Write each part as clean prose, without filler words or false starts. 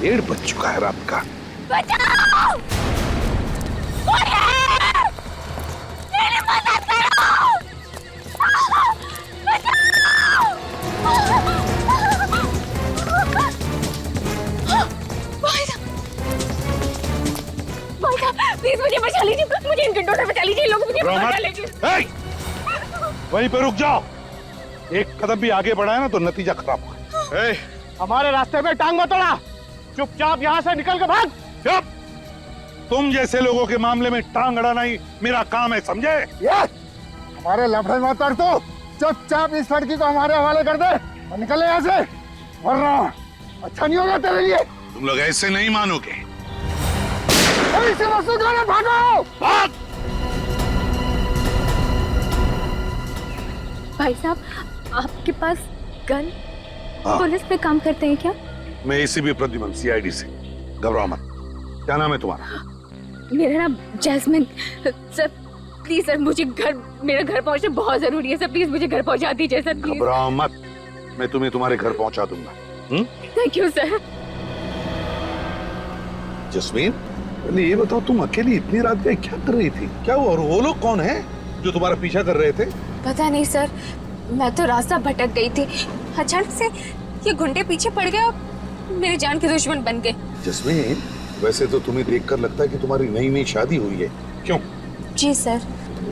1:30 बज चुका है रात का। बचाओ! कोई है! मेरी मदद करो! बचाओ! भाई साहब, प्लीज मुझे बचा लीजिए, मुझे इन गुंडों से बचा लीजिए, लोग मुझे बचा लीजिए। वहीं पे रुक जाओ, एक कदम भी आगे बढ़ाया ना तो नतीजा खराब होगा। हमारे रास्ते में टांग मत अड़ा, चुपचाप यहाँ से निकल के भाग। चुप! तुम जैसे लोगों के मामले में टांग अड़ाना ही मेरा काम है, समझे? हमारे लफड़े मत कर, तो चुपचाप इस लड़की को हमारे हवाले कर दे और निकले यहाँ से, वरना अच्छा नहीं होगा तेरे लिए। तुम लोग ऐसे नहीं मानोगे। इसे मसूद वाले भागो! भाग! भाई साहब, आपके पास गन? हाँ। पुलिस पे काम करते हैं क्या? मैं एसीपी प्रद्युमन, सीआईडी से। घबराओ मत। क्या नाम है तुम्हारा? मेरा नाम जैस्मिन। सर प्लीज सर, मुझे मेरा घर पहुंचना बहुत जरूरी है सर, प्लीज मुझे घर पहुंचा दीजिए सर, प्लीज। घबराओ मत, मैं तुम्हें तुम्हारे घर पहुंचा दूंगा। Thank you sir. जस्मीन, पहले ये बताओ, तुम अकेली इतनी रात गए क्या कर रही थी? क्या हुआ? और वो लोग कौन है जो तुम्हारा पीछा कर रहे थे? पता नहीं सर, मैं तो रास्ता भटक गई थी, अचानक से ये गुंडे पीछे पड़ गए और मेरी जान के दुश्मन बन गए। जस्मीन, वैसे तो तुम्हें देखकर लगता है कि तुम्हारी नई नई शादी हुई है, क्यों? जी सर।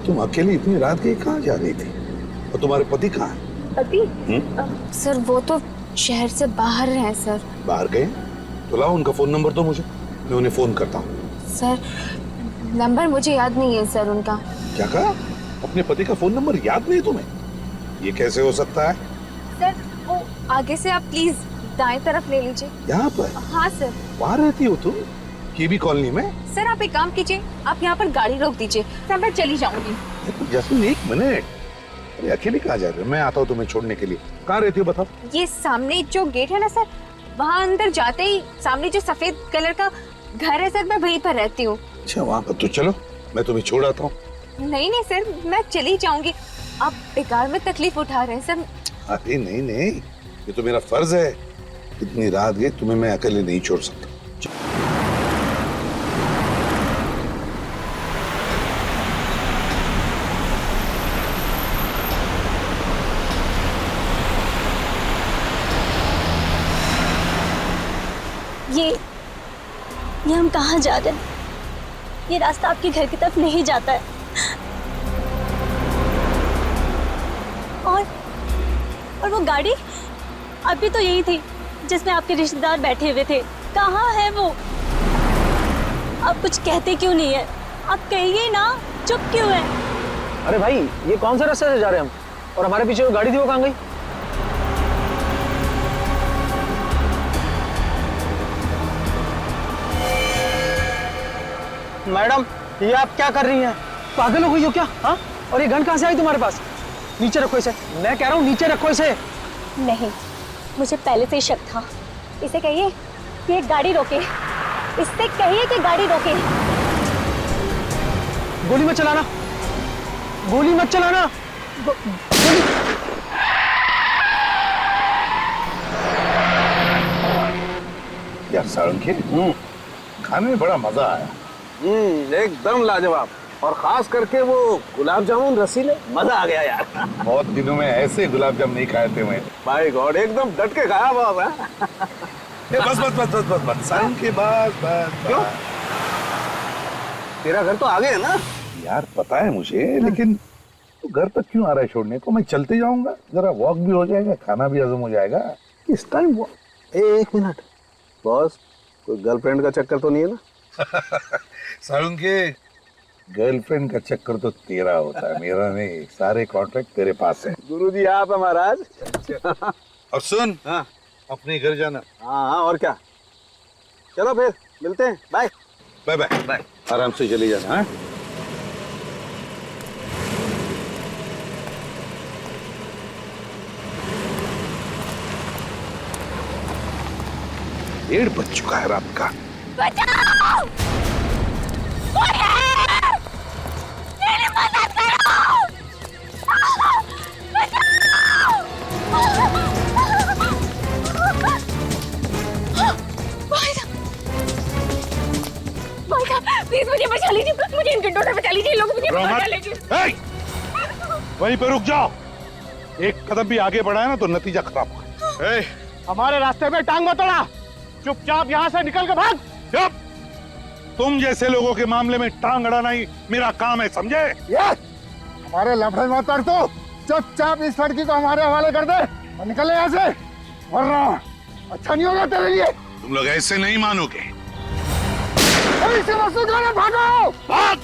तुम अकेली इतनी रात गई कहाँ जा रही थी? और तुम्हारे पति कहाँ है? पति? सर वो तो शहर से बाहर हैं सर। बाहर गए? तो लाओ उनका फोन नंबर दो मुझे, मैं उन्हें फोन करता हूँ। सर नंबर मुझे याद नहीं है सर उनका। क्या कहा? अपने पति का फोन नंबर याद नहीं तुम्हें? ये कैसे हो सकता है? सर वो आगे से आप प्लीज दाएं तरफ ले लीजिए। यहाँ पर? हाँ सर। वहाँ रहती हो तुम? केबी कॉलोनी में? सर आप एक काम कीजिए, आप यहाँ पर गाड़ी रोक दीजिए, सर मैं चली जाऊंगी। जस्मीन एक मिनट, अरे अकेले कहाँ जा रहे हो? मैं आता हूँ तुम्हें छोड़ने के लिए। कहाँ रहती हो बताओ? ये सामने जो गेट है ना सर, वहाँ अंदर जाते ही सामने जो सफेद कलर का घर है सर, मैं वहीं पर रहती हूँ। अच्छा वहाँ पर, तो चलो मैं तुम्हें छोड़ आता हूँ। नहीं नहीं सर, मैं चली जाऊंगी, आप बेकार में तकलीफ उठा रहे हैं सर। अरे नहीं नहीं, ये तो मेरा फर्ज है। इतनी रात गई, तुम्हें मैं अकेले नहीं छोड़ सकता। ये हम कहाँ जा रहे हैं? ये रास्ता आपके घर की तरफ नहीं जाता है। और वो गाड़ी अभी तो यही थी जिसमें आपके रिश्तेदार बैठे हुए थे, कहाँ है वो? आप कुछ कहते क्यों नहीं है? आप कहिए ना, चुप क्यों है? अरे भाई, ये कौन सा रास्ते से जा रहे हैं हम? और हमारे पीछे वो गाड़ी थी, वो कहाँ गई? मैडम, ये आप क्या कर रही हैं? पागल हो गई हो क्या? हाँ? और ये गन कहाँ से आई तुम्हारे पास? नीचे रखो इसे, मैं कह रहा हूँ नीचे रखो इसे। नहीं, मुझे पहले से ही शक था। इसे कहिए कि गाड़ी रोके, इससे कहिए कि गाड़ी रोके। गोली मत चलाना, गोली मत चलाना। गोली। यार साळुंखे, खाने में बड़ा मजा आया। एकदम लाजवाब, और खास करके वो गुलाब जामुन रसीले, मजा आ गया यार। बहुत दिनों में ऐसे गुलाब जामुन नहीं खाए थे मैंने। माय गॉड, एकदम डट के खाया बाब है। बस बस बस बस बस बस साळुंखे, बस बस। क्यों? तेरा घर तो आगे है ना? यार पता है मुझे, लेकिन तो घर तक क्यों आ रहा है छोड़ने को? मैं चलते जाऊंगा, जरा वॉक भी हो जाएगा, खाना भी हजम हो जाएगा। इस टाइम वो एक मिनट बॉस, कोई गर्लफ्रेंड का चक्कर तो नहीं है ना? साळुंखे, गर्लफ्रेंड का चक्कर तो तेरा होता है, मेरा नहीं। सारे कॉन्ट्रैक्ट तेरे पास है। गुरुजी आप है महाराज। और सुन, हाँ अपने घर जाना। हाँ, और क्या? चलो फिर मिलते हैं, बाय बाय बाय बाय। आराम से चले जाना। हाँ? डेढ़ बज चुका है रात का। बचाओ! कोई है! मेरी मदद करो! बचाओ! भाई साहब, ए, वहीं पे रुक जाओ। एक कदम भी आगे बढ़ाया ना तो नतीजा खराब होगा। ए, हमारे रास्ते में टांग मत अड़ा, चुपचाप यहाँ से निकल के भाग। चुप! तुम जैसे लोगों के मामले में टांग अड़ाना ही मेरा काम है, समझे? हमारे लफड़े मत कर तू, चुपचाप इस लड़की को हमारे हवाले कर दे और निकल यहाँ से, वरना अच्छा नहीं होगा तेरे लिए। तुम लोग ऐसे नहीं मानोगे। इसे मसूद वाले भागो! भाग!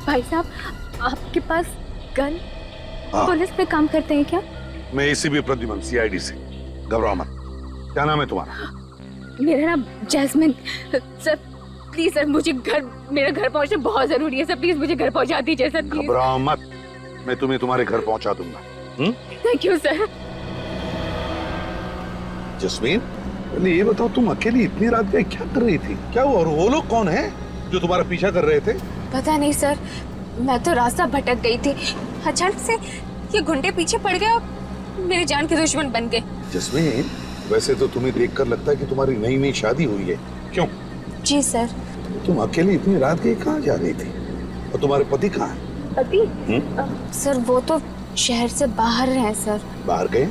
भाई साहब, आपके पास गन? हाँ। पुलिस में काम करते हैं क्या? मैं एसीपी प्रद्युमन, सीआईडी से। घबराओ मत। क्या नाम है तुम्हारा? मेरा नाम जैस्मिन। सर प्लीज सर, मुझे मेरा घर पहुंचना बहुत जरूरी है सर, प्लीज मुझे घर पहुंचा दीजिए सर, प्लीज। घबराओ मत, मैं तुम्हें तुम्हारे घर पहुंचा दूंगा। Thank you sir. जस्मीन, पहले ये बताओ, तुम अकेली इतनी रात गए क्या कर रही थी? क्या हुआ? और वो लोग कौन है जो तुम्हारा पीछा कर रहे थे? पता नहीं सर, मैं तो रास्ता भटक गई थी, अचानक से ये गुंडे पीछे पड़ गए और मेरी जान के दुश्मन बन गए। जस्मीन, वैसे तो तुम्हें देखकर लगता है कि तुम्हारी नई नई शादी हुई है, क्यों? जी सर। तुम अकेली इतनी रात गई कहाँ जा रही थी? और तुम्हारे पति कहाँ हैं? पति? सर वो तो शहर से बाहर हैं सर। बाहर गए?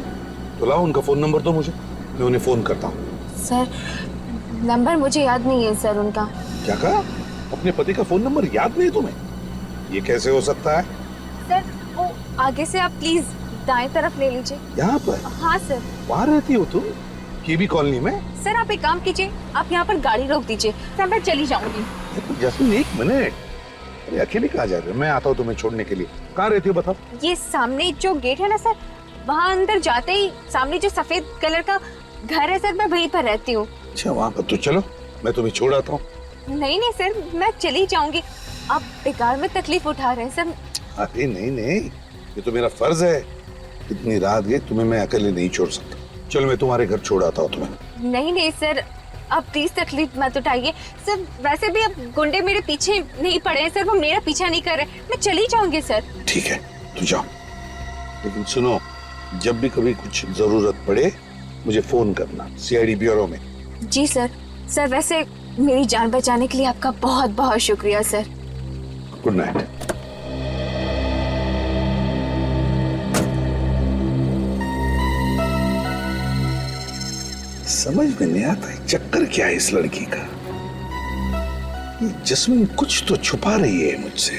तो लाओ उनका फोन नंबर दो मुझे, मैं उन्हें फोन करता हूँ। सर नंबर मुझे याद नहीं है सर उनका। क्या कहा? अपने पति का फोन नंबर याद नहीं तुम्हें? ये कैसे हो सकता है? सर वो आगे से आप प्लीज दाएं तरफ ले लीजिए। यहाँ पर? हाँ सर। वहाँ रहती हो तुम? केबी कॉलोनी में? सर आप एक काम कीजिए, आप यहाँ पर गाड़ी रोक दीजिए, सर मैं चली जाऊंगी। जैस्मिन एक मिनट, अरे अकेले कहाँ जा रहे हो? मैं आता हूँ तुम्हें छोड़ने के लिए। कहाँ रहती हो बताओ? ये सामने जो गेट है ना सर, वहाँ अंदर जाते ही सामने जो सफेद कलर का घर है सर, मैं वहीं पर रहती हूँ। अच्छा वहाँ पर, तो चलो मैं तुम्हें छोड़ आता हूँ। नहीं नहीं सर, मैं चली जाऊंगी, आप बेकार में तकलीफ उठा रहे हैं सर। अरे नहीं नहीं, ये तो मेरा फर्ज है। इतनी रात गई, तुम्हें मैं अकेले नहीं छोड़ सकता। चलो मैं तुम्हारे घर छोड़ आता हूँ तुम्हें। नहीं नहीं सर, आप प्लीज तकलीफ मत उठाइए सर, वैसे भी अब गुंडे मेरे पीछे नहीं पड़े हैं सर, वो मेरा पीछा नहीं कर रहे, मैं चली जाऊंगी सर। ठीक है तो जाओ, लेकिन सुनो, जब भी कभी कुछ जरूरत पड़े मुझे फोन करना, सीआईडी ब्यूरो में। जी सर। सर वैसे मेरी जान बचाने के लिए आपका बहुत बहुत शुक्रिया सर। Good night. समझ में नहीं आता है चक्कर क्या है इस लड़की का। ये जस्मीन कुछ तो छुपा रही है मुझसे।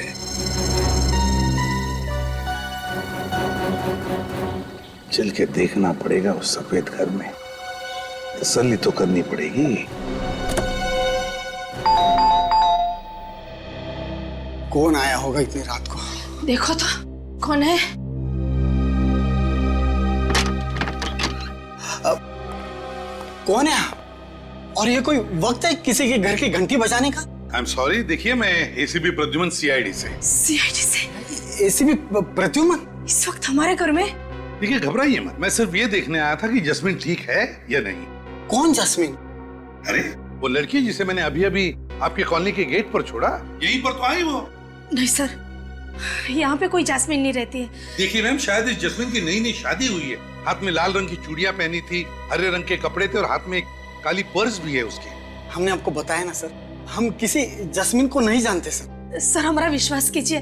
चल के देखना पड़ेगा उस सफेद घर में, तसल्ली तो करनी पड़ेगी। कौन आया होगा इतनी रात को? देखो तो कौन है? कौन है? और ये कोई वक्त है किसी के घर की घंटी बजाने का? आई एम सॉरी, देखिए मैं एसीपी प्रद्युमन सीआईडी से। सीआईडी से? एसीपी प्रद्युमन इस वक्त हमारे घर में? देखिए घबराइए मत, मैं सिर्फ ये देखने आया था कि जस्मीन ठीक है या नहीं। कौन जस्मीन? अरे वो लड़की जिसे मैंने अभी अभी आपके कॉलोनी के गेट पर छोड़ा, यहीं पर तो आई वो। नहीं सर, यहाँ पे कोई जैस्मिन नहीं रहती है। देखिए मैम, शायद इस जस्मीन की नई नई शादी हुई है। हाथ में लाल रंग की चूड़ियां पहनी थी, हरे रंग के कपड़े थे और हाथ में एक काली पर्स भी है उसके। हमने आपको बताया ना सर, हम किसी जस्मीन को नहीं जानते सर। सर हमारा विश्वास कीजिए,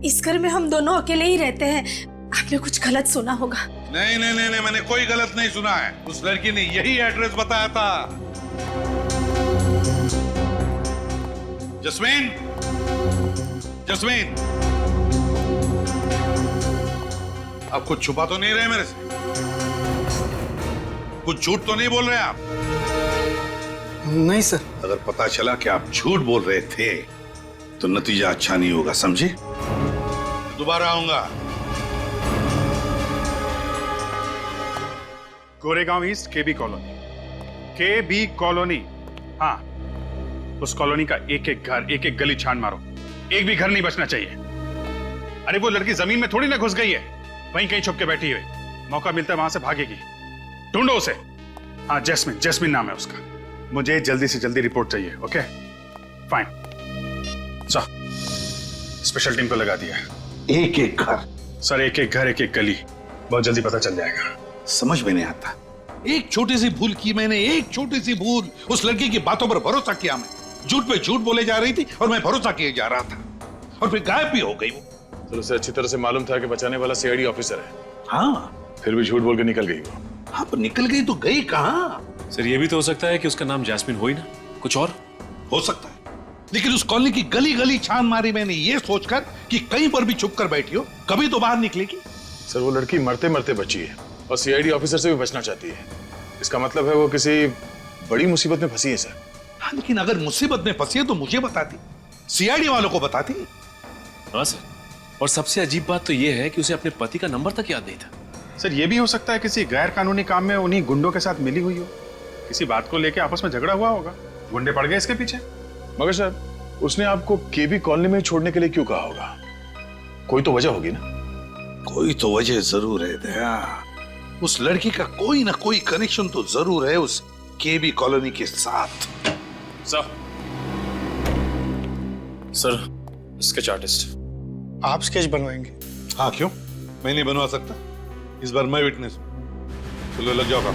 इस घर में हम दोनों अकेले ही रहते हैं, आपने कुछ गलत सुना होगा। नहीं नहीं नहीं नहीं, मैंने कोई गलत नहीं सुना है। उस लड़की ने यही एड्रेस बताया था। जस्मीन, जस्मीन, आप कुछ छुपा तो नहीं रहे मेरे से? कुछ झूठ तो नहीं बोल रहे आप? नहीं सर। अगर पता चला कि आप झूठ बोल रहे थे तो नतीजा अच्छा नहीं होगा, समझे? दोबारा आऊंगा। गोरेगांव ईस्ट केबी कॉलोनी, केबी कॉलोनी। हाँ, उस कॉलोनी का एक एक घर, एक एक गली छान मारो, एक भी घर नहीं बचना चाहिए। अरे वो लड़की जमीन में थोड़ी ना घुस गई है, वहीं कहीं छुप के बैठी हुई, मौका मिलता है वहां से भागेगी। ढूंढो उसे। हाँ जैस्मिन, जैस्मिन नाम है उसका। मुझे जल्दी से जल्दी रिपोर्ट चाहिए। Okay fine, sir special team को लगा दिया। एक एक घर? सर एक एक घर, एक एक गली, बहुत जल्दी पता चल जाएगा। समझ में नहीं आता, एक छोटी सी भूल की मैंने, एक छोटी सी भूल, उस लड़की की बातों पर भरोसा किया मैं, झूठ पे झूठ बोले जा रही थी और मैं भरोसा किए जा रहा था, और फिर गायब भी हो गई वो। सर उसे अच्छी तरह से मालूम था कि बचाने वाला सीआईडी ऑफिसर है, हाँ फिर भी झूठ बोल के निकल गई वो। हाँ, पर निकल गई तो गई कहाँ? सर ये भी तो हो सकता है कि उसका नाम जैस्मिन हो ही ना, कुछ और हो सकता है, लेकिन उस कॉलोनी की गली गली छान मारी मैंने ये सोचकर कि कहीं पर भी छुप कर बैठी हो, कभी तो बाहर निकलेगी। सर वो लड़की मरते मरते बची है और सीआईडी ऑफिसर से भी बचना चाहती है। इसका मतलब है वो किसी बड़ी मुसीबत में फंसी है सर। हाँ, लेकिन अगर मुसीबत में फंसी है तो मुझे बताती, सीआईडी वालों को बताती। हाँ सर, और सबसे अजीब बात तो ये है कि उसे अपने पति का नंबर तक याद नहीं था। सर ये भी हो सकता है किसी गैर कानूनी काम में उन्हीं गुंडों के साथ मिली हुई हो, किसी बात को लेके आपस में झगड़ा हुआ होगा, गुंडे पड़ गए इसके पीछे। मगर सर उसने आपको केबी कॉलोनी में छोड़ने के लिए क्यों कहा होगा? कोई तो वजह होगी ना? कोई तो वजह जरूर है दया, उस लड़की का कोई ना कोई कनेक्शन तो जरूर है उस केबी कॉलोनी के साथ। सर स्केच आर्टिस्ट आप स्केच बनवाएंगे? हाँ, क्यों? मैं नहीं बनवा सकता, इस बार मैं विटनेस हूं। चलो लग जाओ काम।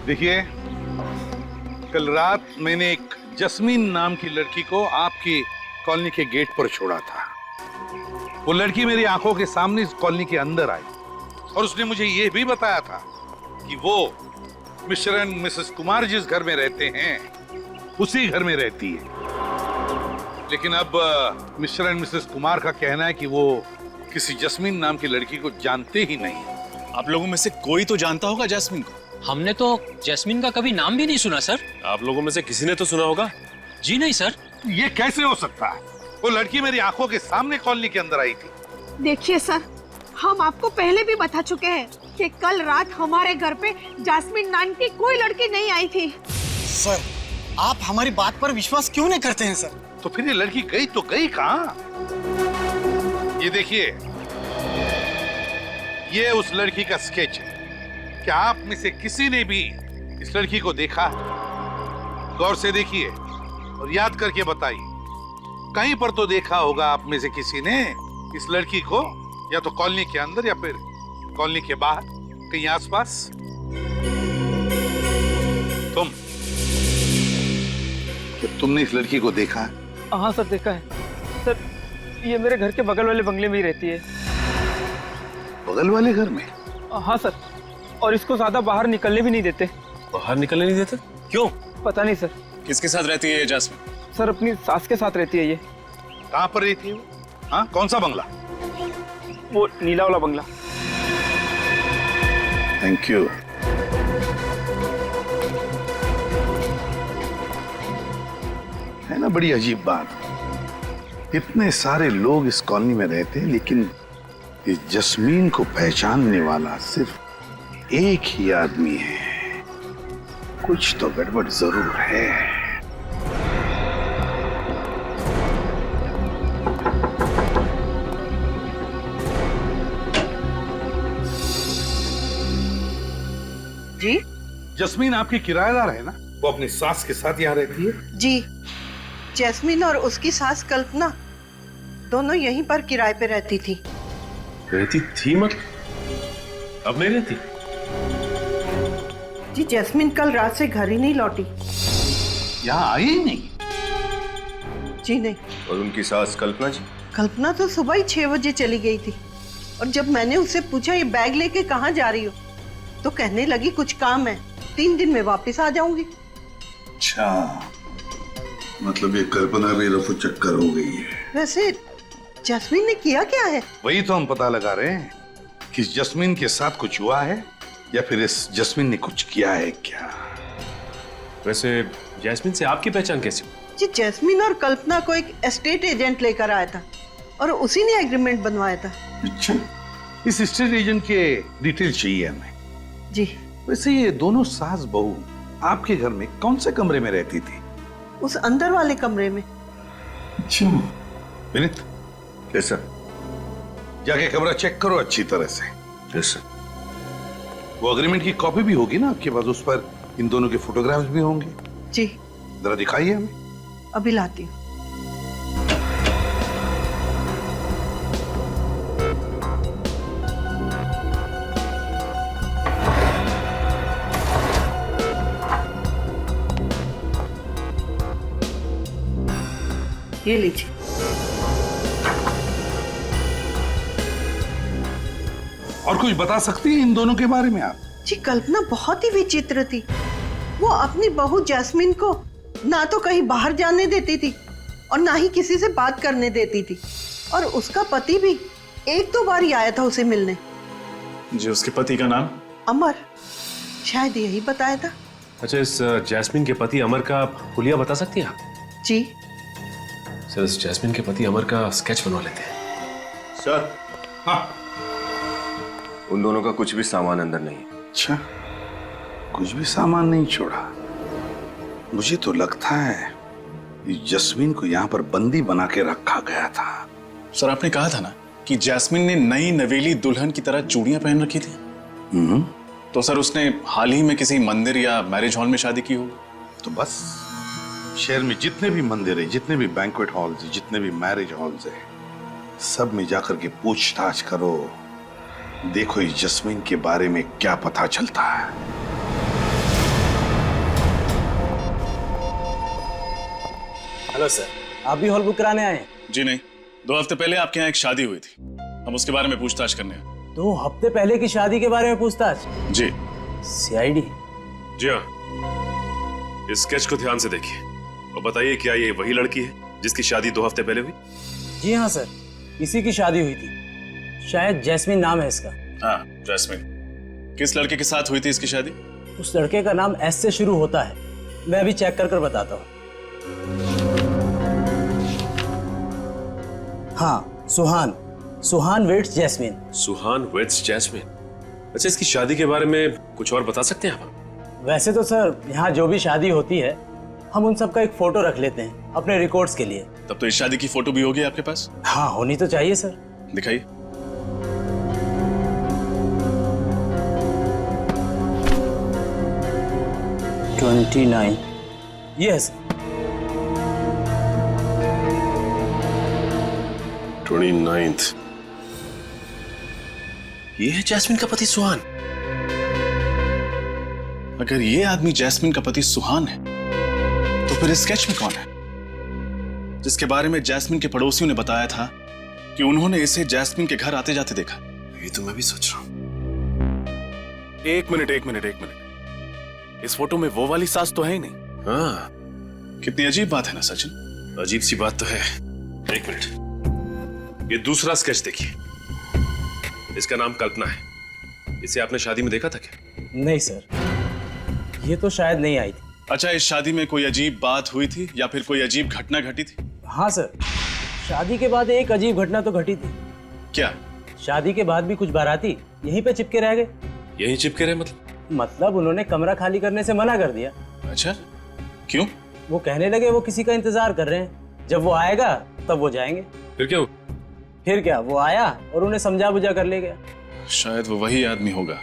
देखिए, कल रात मैंने एक जस्मीन नाम की लड़की को आपकी कॉलोनी के गेट पर छोड़ा था। वो लड़की मेरी आंखों के सामने इस कॉलोनी के अंदर आई और उसने मुझे यह भी बताया था कि वो मिस्टर एंड मिसेस कुमार जिस घर में रहते हैं उसी घर में रहती है। लेकिन अब मिस्टर एंड मिसेस कुमार का कहना है कि वो किसी जस्मीन नाम की लड़की को जानते ही नहीं। आप लोगों में से कोई तो जानता होगा जैस्मिन को? हमने तो जैस्मिन का कभी नाम भी नहीं सुना सर। आप लोगों में से किसी ने तो सुना होगा? जी नहीं सर। ये कैसे हो सकता है? वो लड़की मेरी आंखों के सामने कॉलोनी के अंदर आई थी। देखिए सर, हम आपको पहले भी बता चुके हैं कि कल रात हमारे घर पे जैस्मिन नाम की कोई लड़की नहीं आई थी। सर आप हमारी बात पर विश्वास क्यों नहीं करते हैं सर? तो फिर ये लड़की गई तो गई कहाँ? ये देखिए, ये उस लड़की का स्केच है। क्या आप में से किसी ने भी इस लड़की को देखा? गौर से देखिए और याद करके बताइए। कहीं पर तो देखा होगा आप में से किसी ने इस लड़की को, या तो कॉलोनी के अंदर या फिर कॉलोनी के बाहर, कहीं आसपास। तुमने इस लड़की को देखा? हाँ सर, देखा है सर। ये मेरे घर के बगल वाले बंगले में ही रहती है। बगल वाले घर में? हाँ सर, और इसको ज्यादा बाहर निकलने भी नहीं देते। बाहर निकलने नहीं देते? क्यों? पता नहीं सर। किसके साथ रहती है ये जैस्मिन? सर अपनी सास के साथ रहती है ये। कहाँ पर रहती है वो? हाँ, कौन सा बंगला? वो नीला वाला बंगला। Thank you. है ना बड़ी अजीब बात, इतने सारे लोग इस कॉलोनी में रहते हैं लेकिन इस जस्मीन को पहचानने वाला सिर्फ एक ही आदमी है। कुछ तो गड़बड़ जरूर है। जी? जस्मीन आपकी किराएदार है ना? वो अपनी सास के साथ यहाँ रहती है? जी, जैस्मिन और उसकी सास कल्पना दोनों यहीं पर किराए पे रहती थी। रहती थी मतलब? अब नहीं रहती? जी, जैस्मिन कल रात से घर ही नहीं लौटी। यहाँ आई ही नहीं? जी नहीं। और उनकी सास कल्पना जी? कल्पना तो सुबह ही 6 बजे चली गई थी, और जब मैंने उससे पूछा ये बैग लेके कहाँ जा रही हो, तो कहने लगी कुछ काम है, 3 दिन में वापस आ जाऊंगी। अच्छा, मतलब ये कल्पना भी रफू चक्कर हो गई है। वैसे जस्मीन ने किया क्या है? वही तो हम पता लगा रहे हैं कि जस्मीन के साथ कुछ हुआ है या फिर इस जस्मीन ने कुछ किया है क्या। वैसे जैस्मिन से आपकी पहचान कैसी हुई? जी, जैस्मिन और कल्पना को एक एस्टेट एजेंट लेकर आया था और उसी ने एग्रीमेंट बनवाया था। अच्छा, इस एस्टेट एजेंट के डिटेल चाहिए हमें। जी। वैसे ये दोनों सास बहू आपके घर में कौन से कमरे में रहती थी? उस अंदर वाले कमरे में। अच्छा विनीत, कैसा? जाके कमरा चेक करो अच्छी तरह से। Yes sir. वो एग्रीमेंट की कॉपी भी होगी ना आपके पास, उस पर इन दोनों के फोटोग्राफ्स भी होंगे। जी। जरा दिखाइए हमें। अभी लाती हूँ। ये लीजिए। और कुछ बता सकती हैं इन दोनों के बारे में आप? जी कल्पना बहुत ही विचित्र थी। वो अपनी बहू जैस्मिन को ना तो कहीं बाहर जाने देती थी और ना ही किसी से बात करने देती थी। और उसका पति भी एक दो बार ही आया था उसे मिलने। जी, उसके पति का नाम? अमर, शायद यही बताया था। अच्छा, इस जैस्मिन के पति अमर का हुलिया बता सकती हैं आप? जी सर, इस जैस्मिन के पति अमर का स्केच बनवा लेते हैं। सर। हाँ, उन दोनों का कुछ भी सामान अंदर नहीं है। अच्छा, कुछ भी सामान नहीं छोड़ा। मुझे तो लगता है कि जैस्मिन को यहाँ पर बंदी बना के रखा गया था। सर, आपने कहा था ना कि जैस्मिन ने नई नवेली दुल्हन की तरह चूड़ियां पहन रखी थी। तो सर उसने हाल ही में किसी मंदिर या मैरिज हॉल में शादी की होगी। तो बस शहर में जितने भी मंदिर है, जितने भी बैंक्वेट हॉल्स है, जितने भी मैरिज हॉल्स है, सब में जाकर के पूछताछ करो। देखो इस जैस्मिन के बारे में क्या पता चलता है। हेलो सर, आप भी हॉल बुक कराने आए हैं? जी नहीं, 2 हफ्ते पहले आपके यहाँ एक शादी हुई थी, हम उसके बारे में पूछताछ करने आए। 2 हफ्ते पहले की शादी के बारे में पूछताछ? जी। जी सीआईडी? हाँ, इस स्केच को ध्यान से देखिए और बताइए क्या ये वही लड़की है जिसकी शादी 2 हफ्ते पहले हुई? जी हाँ सर, इसी की शादी हुई थी। शायद जैस्मिन नाम है इसका। हाँ, जैस्मिन। किस लड़के के साथ हुई थी इसकी शादी? उस लड़के का नाम एस से शुरू होता है, मैं अभी चेक कर बताता हूँ। हाँ, सुहान वेट्स जैस्मिन। सुहान वेट्स जैस्मिन। अच्छा, इसकी शादी के बारे में कुछ और बता सकते हैं आप? वैसे तो सर यहाँ जो भी शादी होती है हम उन सब का एक फोटो रख लेते हैं अपने रिकॉर्ड्स के लिए। तब तो इस शादी की फोटो भी होगी आपके पास? हाँ, होनी तो चाहिए सर। दिखाइए। यस। 29th। ये है जैस्मिन का पति सुहान। अगर ये आदमी जैस्मिन का पति सुहान है तो फिर इस स्केच में कौन है जिसके बारे में जैस्मिन के पड़ोसियों ने बताया था कि उन्होंने इसे जैस्मिन के घर आते जाते देखा? ये तो मैं भी सोच रहा हूं। एक मिनट। इस फोटो में वो वाली सास तो है ही नहीं। हाँ, कितनी अजीब बात है ना सचिन? अजीब सी बात तो है। एक मिनट, ये दूसरा स्केच देखिए। इसका नाम कल्पना है। इसे आपने शादी में देखा था क्या? नहीं सर, ये तो शायद नहीं आई थी। अच्छा, इस शादी में कोई अजीब बात हुई थी या फिर कोई अजीब घटना घटी थी? हाँ सर, शादी के बाद एक अजीब घटना तो घटी थी। क्या? शादी के बाद भी कुछ बाराती यहीं पे चिपके रह गए। यहीं चिपके रहे मतलब उन्होंने कमरा खाली करने से मना कर दिया। अच्छा, क्यों? वो कहने लगे वो किसी का इंतजार कर रहे हैं, जब वो आएगा तब वो जाएंगे। फिर क्या, वो आया और उन्हें समझा बुझा कर ले गया। शायद वो वही आदमी होगा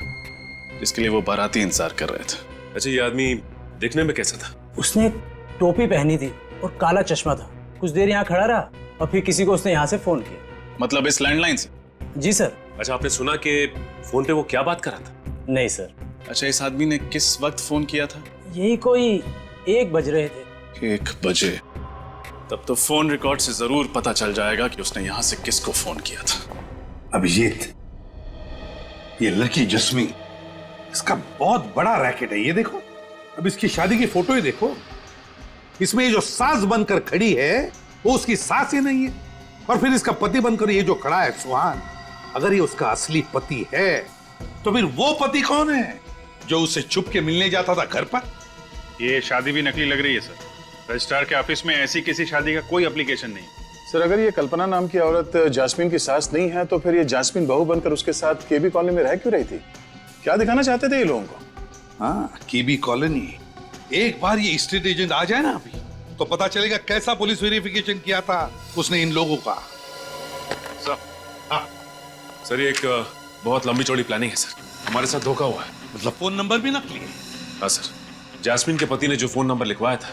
जिसके लिए वो बाराती इंतजार कर रहे थे। अच्छा, ये आदमी देखने में कैसा था? उसने एक टोपी पहनी थी और काला चश्मा था। कुछ देर यहाँ खड़ा रहा और फिर किसी को उसने यहाँ से फोन किया। मतलब इस लैंडलाइन से? जी सर। अच्छा, आपने सुना कि फोन पे वो क्या बात कर रहा था? नहीं सर। अच्छा, इस आदमी ने किस वक्त फोन किया था? यही कोई 1 बज रहे थे। 1 बजे? तब तो फोन रिकॉर्ड से जरूर पता चल जाएगा कि उसने यहाँ से किसको फोन किया था। अभिजीत, ये लड़की जैस्मिन, इसका बहुत बड़ा रैकेट है। ये देखो, अब इसकी शादी की फोटो ही देखो। इसमें ये जो सास बनकर खड़ी है वो उसकी सास ही नहीं है, और फिर इसका पति बनकर ये जो खड़ा है सुहान, अगर ये उसका असली पति है तो फिर वो पति कौन है जो उसे छुप के मिलने जाता था घर पर? ये शादी भी नकली लग रही है सर। रजिस्ट्रार के ऑफिस में ऐसी किसी शादी का कोई एप्लीकेशन नहीं। सर, अगर ये कल्पना नाम की औरत जैस्मिन की सास नहीं है तो फिर ये जैस्मिन बहू बनकर उसके साथ केबी कॉलोनी में रह क्यों रही थी? क्या दिखाना चाहते थे ये लोगों को? हाँ, केबी कॉलोनी। एक बार ये स्टेट एजेंट आ जाए ना अभी, तो पता चलेगा कैसा पुलिस वेरिफिकेशन किया था उसने इन लोगों का। सर, ये एक बहुत लंबी चौड़ी प्लानिंग है सर। हमारे साथ धोखा हुआ है। मतलब फोन नंबर भी नकली है? हाँ सर, जैस्मिन के पति ने जो फोन नंबर लिखवाया था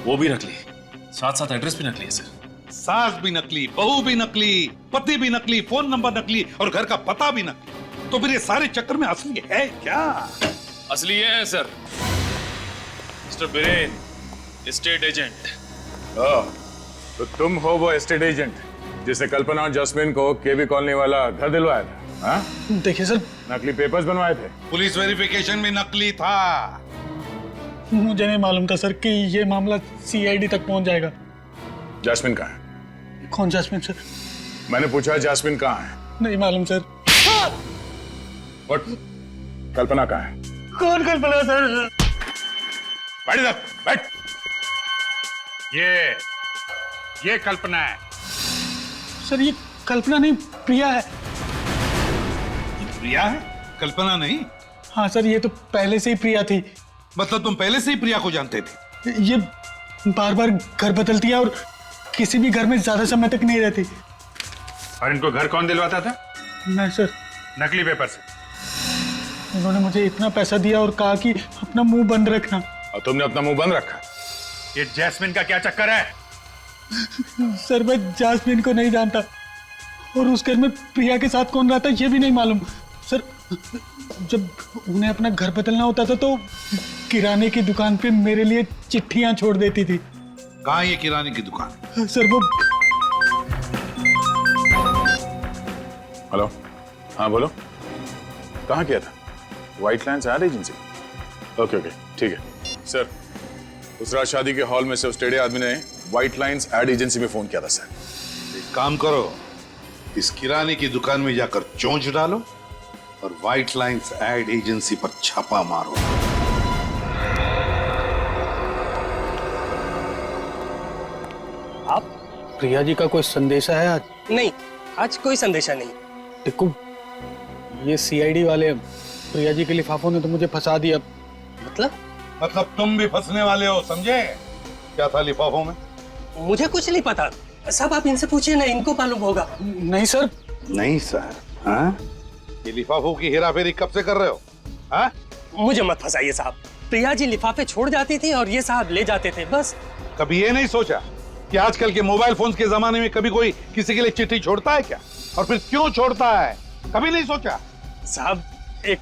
वो भी नकली है, साथ साथ एड्रेस भी नकली है सर। सास भी नकली, बहू भी नकली, पति भी नकली, फोन नंबर नकली और घर का पता भी नकली। तो फिर ये सारे चक्कर में असली है क्या? असली ये है sir, mister villain, state agent. तो तुम हो वो एस्टेट एजेंट जिसने कल्पना और जैस्मिन को केबी कॉलोनी वाला घर दिलवाया था? हाँ? देखिए सर, नकली पेपर्स बनवाए थे। पुलिस वेरिफिकेशन में नकली था। मुझे नहीं मालूम था सर कि ये मामला सीआईडी तक पहुंच जाएगा। जैस्मिन कहाँ है? कौन जैस्मिन सर? मैंने पूछा जैस्मिन कहाँ है? नहीं मालूम सर। What? कल्पना कहाँ है? कौन कल्पना सर? बैठ इधर, बैठ। ये कल्पना है। सर ये कल्पना नहीं, प्रिया है। प्रिया है, कल्पना नहीं? हाँ सर, ये तो पहले से ही प्रिया थी। मतलब तुम पहले से ही प्रिया को जानते थे? ये बार बार घर बदलती है और किसी भी घर में ज्यादा समय तक नहीं रहती। और इनको घर कौन दिलवाता था? मैं सर। नकली पेपर से। उन्होंने मुझे इतना पैसा दिया और कहा कि अपना मुंह बंद रखना। और तुमने अपना मुंह बंद रखा? ये जैस्मिन का क्या चक्कर है? सर मैं जैस्मिन को नहीं जानता और उस घर में प्रिया के साथ कौन रहता ये भी नहीं मालूम। सर जब उन्हें अपना घर बदलना होता था तो किराने की दुकान पे मेरे लिए चिट्ठियां छोड़ देती थी। कहाँ ये किराने की दुकान? सर वो। हेलो, हाँ बोलो, कहाँ किया था? White lines ad agency. Okay okay ठीक है सर। उस रात शादी के हॉल में से उस टेढ़े आदमी ने व्हाइट लाइन्स एड एजेंसी में फोन किया था सर। एक काम करो, इस किराने की दुकान में जाकर चोंच डालो और व्हाइट लाइन्स एड एजेंसी पर छापा मारो। आप प्रिया जी का कोई संदेशा है आज? नहीं, आज कोई संदेशा नहीं। देखो ये सीआईडी वाले प्रिया जी के लिफाफों ने तो मुझे फंसा दिया। मतलब तुम भी फंसने वाले हो, समझे? क्या था लिफाफों में? मुझे कुछ नहीं पता। सब आप इनसे पूछिए ना, इनको मालूम होगा। नहीं सर। नहीं सर? हाँ? ये लिफाफों की हेराफेरी कब से कर रहे हो? हाँ? मुझे मत फंसाइए साहब। प्रिया जी लिफाफे छोड़ जाती थी और ये साहब ले जाते थे, बस। कभी ये नहीं सोचा कि आजकल के मोबाइल फोन्स के जमाने में कभी कोई किसी के लिए चिट्ठी छोड़ता है क्या? और फिर क्यों छोड़ता है? कभी नहीं सोचा? साहब एक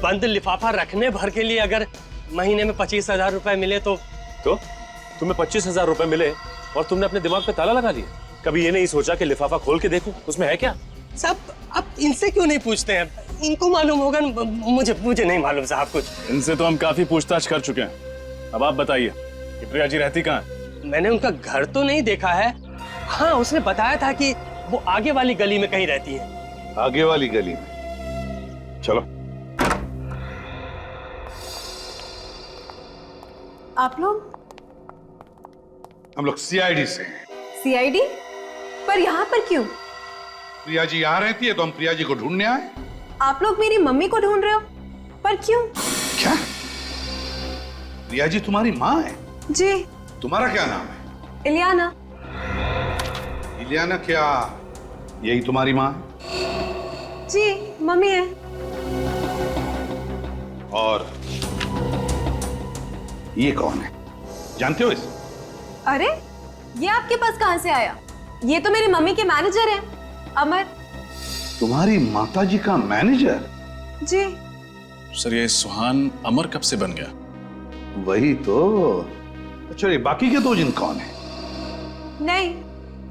बंद लिफाफा रखने भर के लिए अगर महीने में 25,000 रुपए मिले तो तुम्हें 25,000 रुपए मिले और तुमने अपने दिमाग पे ताला लगा लिया? कभी ये नहीं सोचा कि लिफाफा खोल के देखो उसमें है क्या? साहब आप इनसे क्यों नहीं पूछते हैं? इनको मालूम होगा। मुझे नहीं मालूम साहब कुछ। इनसे तो हम काफी पूछताछ कर चुके हैं। अब आप बताइए कि प्रिया जी रहती कहाँ है? मैंने उनका घर तो नहीं देखा है। हाँ उसने बताया था कि वो आगे वाली गली में कहीं रहती है। आगे वाली गली में? चलो। आप लोग? हम लोग सीआईडी से हैं। सीआईडी? पर यहाँ पर क्यों? प्रिया जी यहाँ रहती है तो हम प्रिया जी को ढूंढने आए। आप लोग मेरी मम्मी को ढूंढ रहे हो, पर क्यों? क्या? प्रिया जी तुम्हारी माँ है? जी। तुम्हारा क्या नाम है? इलियाना। इलियाना क्या यही तुम्हारी माँ है? जी मम्मी है। और ये कौन है, जानते हो इसे? अरे ये आपके पास कहां से आया? ये तो मेरी मम्मी के मैनेजर हैं, अमर। तुम्हारी माताजी का मैनेजर? जी। सर ये सुहान अमर कब से बन गया? वही तो। अच्छा ये बाकी के दो जिन कौन है? नहीं,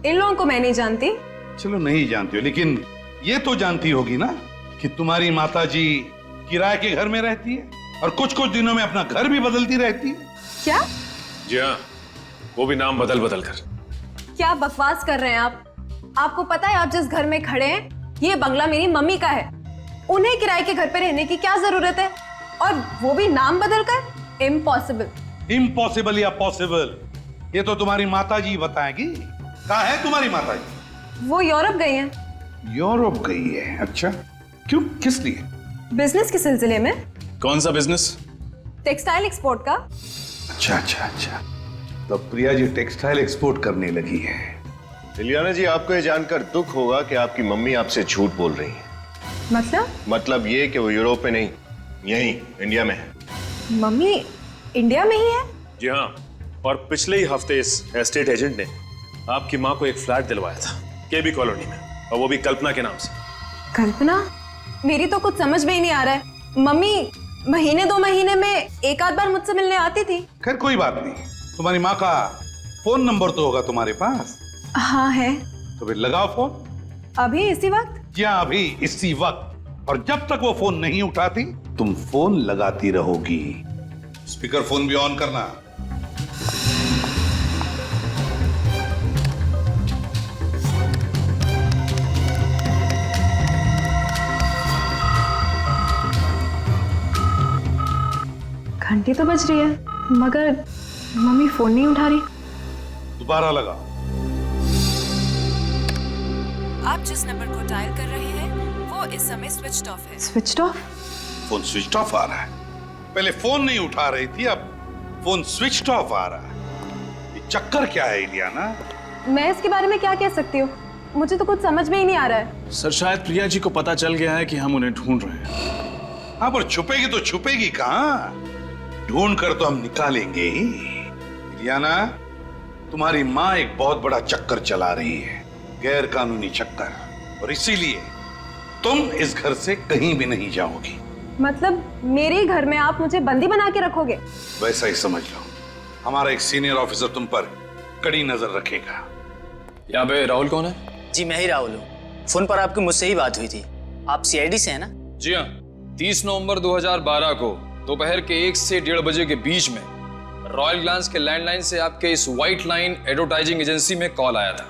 इन लोगों को मैं नहीं जानती। चलो नहीं जानती हो, लेकिन ये तो जानती होगी ना कि तुम्हारी माताजी किराए के घर में रहती है और कुछ कुछ दिनों में अपना घर भी बदलती रहती है। क्या? जी हाँ, वो भी नाम बदल बदल कर। क्या बकवास कर रहे हैं आप? आपको पता है आप जिस घर में खड़े हैं ये बंगला मेरी मम्मी का है। उन्हें किराए के घर पे रहने की क्या जरूरत है? और वो भी नाम बदलकर? इम्पॉसिबल। इम्पॉसिबल या पॉसिबल ये तो तुम्हारी माताजी बताएगी। कहाँ है तुम्हारी माताजी? वो यूरोप गई हैं। यूरोप गई है? अच्छा क्यों, किस लिए? बिजनेस के सिलसिले में। कौन सा बिजनेस? टेक्सटाइल एक्सपोर्ट का। अच्छा अच्छा अच्छा, तो प्रिया जी टेक्सटाइल एक्सपोर्ट करने लगी है। इलियाना जी आपको ये जानकर दुख होगा कि आपकी मम्मी आपसे झूठ बोल रही है। मतलब ये कि वो यूरोप में नहीं, यहीं इंडिया में है। मम्मी इंडिया में ही है? जी हाँ, और पिछले ही हफ्ते इस एस्टेट एजेंट ने आपकी माँ को एक फ्लैट दिलवाया था केबी कॉलोनी में, और वो भी कल्पना के नाम से। कल्पना? मेरी तो कुछ समझ में ही नहीं आ रहा है। मम्मी महीने 2 महीने में एक आध बार मुझसे मिलने आती थी। खैर कोई बात नहीं, तुम्हारी माँ का फोन नंबर तो होगा तुम्हारे पास। हाँ है। तो फिर लगाओ फोन अभी इसी वक्त? जी हाँ, अभी इसी वक्त। और जब तक वो फोन नहीं उठाती तुम फोन लगाती रहोगी। स्पीकर फोन भी ऑन करना। घंटी तो बज रही है मगर मम्मी फोन नहीं उठा रही। दोबारा लगाओ। आप जिस नंबर को डायल कर रहे हैं वो इस समय स्विच्ड ऑफ है। Switched off? Phone switch off आ रहा है। पहले फोन नहीं उठा रही थी, अब फोन स्विच ऑफ आ रहा है। ये चक्कर क्या है इलियाना? मैं इसके बारे में क्या कह सकती हूँ, मुझे तो कुछ समझ में ही नहीं आ रहा है। सर शायद प्रिया जी को पता चल गया है कि हम उन्हें ढूंढ रहे हैं। हाँ, पर छुपेगी तो छुपेगी कहाँ? ढूंढ कर तो हम निकालेंगे ही। इलियाना, तुम्हारी माँ एक बहुत बड़ा चक्कर चला रही है, गैर कानूनी चक्कर, और इसीलिए तुम इस घर से कहीं भी नहीं जाओगी। मतलब मेरे ही घर में आप मुझे बंदी बना के रखोगे? वैसा ही समझ लो। हमारा एक सीनियर ऑफिसर तुम पर कड़ी नजर रखेगा। यहाँ पे राहुल कौन है? जी मैं ही राहुल हूँ। फोन पर आपकी मुझसे ही बात हुई थी। आप सीआईडी से हैं ना? जी हाँ। 30 नवंबर 2012 को दोपहर के 1 से 1:30 बजे के बीच में रॉयल ग्लांस के लैंडलाइन से आपके इस व्हाइट लाइन एडवर्टाइजिंग एजेंसी में कॉल आया था।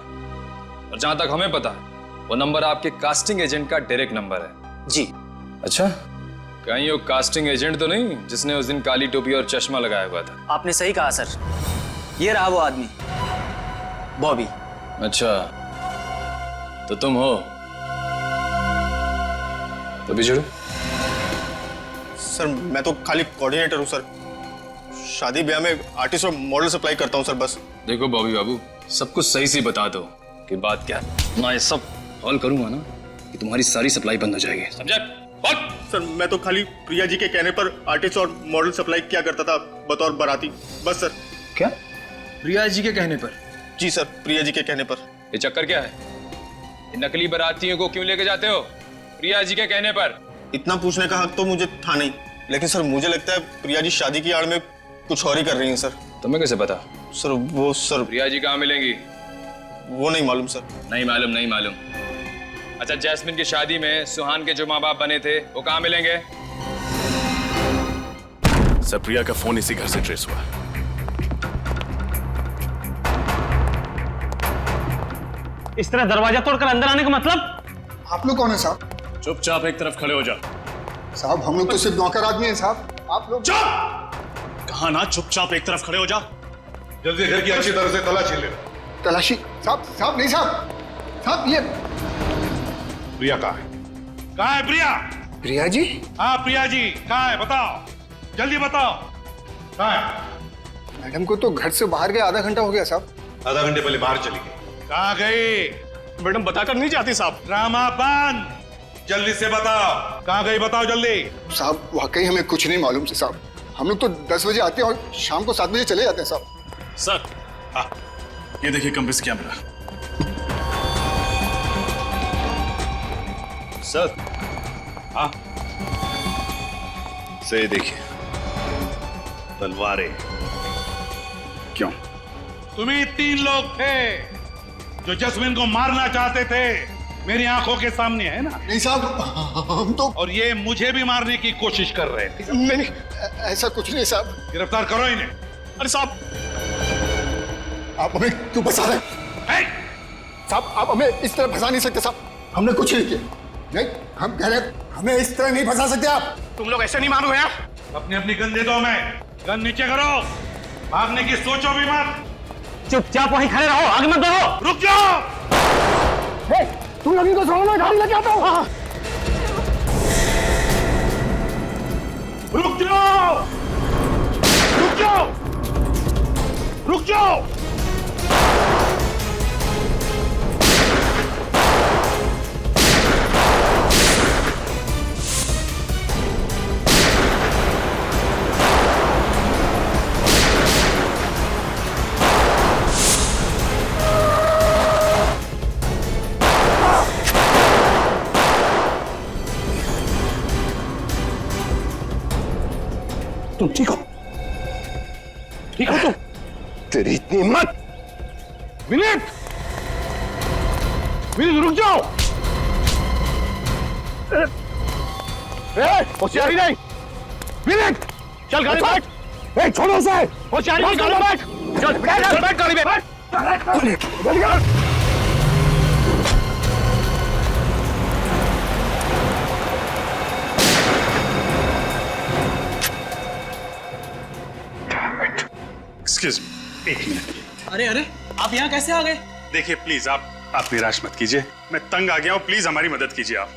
और जहां तक हमें पता है वो नंबर आपके कास्टिंग एजेंट का डायरेक्ट नंबर है। जी। अच्छा, कहीं वो कास्टिंग एजेंट तो नहीं जिसने उस दिन काली टोपी और चश्मा लगाया हुआ था? आपने सही कहा सर, ये रहा वो आदमी, बॉबी। अच्छा, तो तुम हो? तो बिछड़ो। सर मैं तो खाली कोऑर्डिनेटर हूँ सर, शादी ब्याह में आर्टिस्ट और मॉडल सप्लाई करता हूँ सर बस। देखो बॉबी बाबू, सब कुछ सही से बता दो कि बात क्या है। मैं सब हॉल करूंगा ना कि तुम्हारी सारी सप्लाई बंद हो जाएगी, समझा? सर मैं तो खाली प्रिया जी के कहने पर आर्टिस्ट और मॉडल सप्लाई किया करता था बतौर बाराती, बस सर। क्या? प्रिया जी के कहने पर? जी सर, प्रिया जी के कहने पर। ये चक्कर क्या है? ये नकली बारातियों को क्यों लेके जाते हो प्रिया जी के कहने पर? इतना पूछने का हक तो मुझे था नहीं, लेकिन सर मुझे लगता है प्रिया जी शादी की आड़ में कुछ और ही कर रही हैं सर। तुम्हें कैसे पता? सर वो सर प्रिया जी कहाँ मिलेंगी? वो नहीं मालूम सर। नहीं मालूम? नहीं मालूम। अच्छा, जैस्मिन की शादी में सुहान के जो माँ बाप बने थे वो कहाँ मिलेंगे? सर प्रिया का फोन इसी घर से ट्रेस हुआ। इस तरह दरवाजा तोड़कर अंदर आने का मतलब? आप लोग कौन है साहब? चुपचाप एक तरफ खड़े हो जा। साहब हम लोग तो सिर्फ नौकर आदमी हैं साहब, आप लोग। कहा ना चुपचाप एक तरफ खड़े हो जा। जल्दी घर की अच्छी तरह से तलाशी ले। तलाशी? साहब नहीं साहब, साहब ये प्रिया कहाँ है? कहाँ है प्रिया? प्रिया जी? हाँ प्रिया जी कहाँ है, बताओ जल्दी बताओ, कहाँ है? मैडम को तो घर से बाहर गए आधा घंटा हो गया साहब। आधा घंटे पहले बाहर चली गई। कहाँ गई? मैडम बताकर नहीं जाती साहब। ड्रामा बंद, जल्दी से बताओ कहाँ गई, बताओ जल्दी। साहब वाकई हमें कुछ नहीं मालूम से साहब, हम लोग तो 10 बजे आते हैं और शाम को 7 बजे चले जाते हैं साहब। सर हाँ, ये देखिए कंप्रेस कैमरा। सर हाँ, से देखिए तलवारें। क्यों? तुम्ही 3 लोग थे जो जस्मिन को मारना चाहते थे, मेरी आंखों के सामने है ना? नहीं साहब, हम तो। और ये मुझे भी मारने की कोशिश कर रहे थे। नहीं ऐसा कुछ नहीं साहब। गिरफ्तार करो इन्हें। अरे साहब आप हमें क्यों फंसा रहे हैं? साहब आप हमें इस तरह फंसा नहीं सकते साहब, हमने कुछ नहीं किया। नहीं, हम कह रहे हमें इस तरह नहीं फंसा सकते आप। तुम लोग ऐसे नहीं मानोगे यार। अपनी अपनी गन दे दो, हमें गन नीचे करो, भागने की सोचो भी मत। चुपचाप वहीं खड़े रहो, आगे मत बढ़ो। रुक जाओ। तुम लोग इनको छोड़ो, मैं गाड़ी लेके आता हूँ। रुक जाओ, रुक जाओ, रुक जाओ। तुम ठीक हो? ठीक हो तुम? तेरी इतनी हिम्मत? विनीत, विनीत रुक जाओ। होशियारी नहीं। विनीत चल गाड़ी में बैठ। छोड़ो उसे। होशियारी नहीं, गाड़ी में बैठ। चल बैठ गाड़ी में बैठ। एक्सक्यूज मी, एक मिनट। अरे अरे, आप यहाँ कैसे आ गए? देखिए प्लीज आप निराश मत कीजिए, मैं तंग आ गया हूँ, प्लीज हमारी मदद कीजिए आप।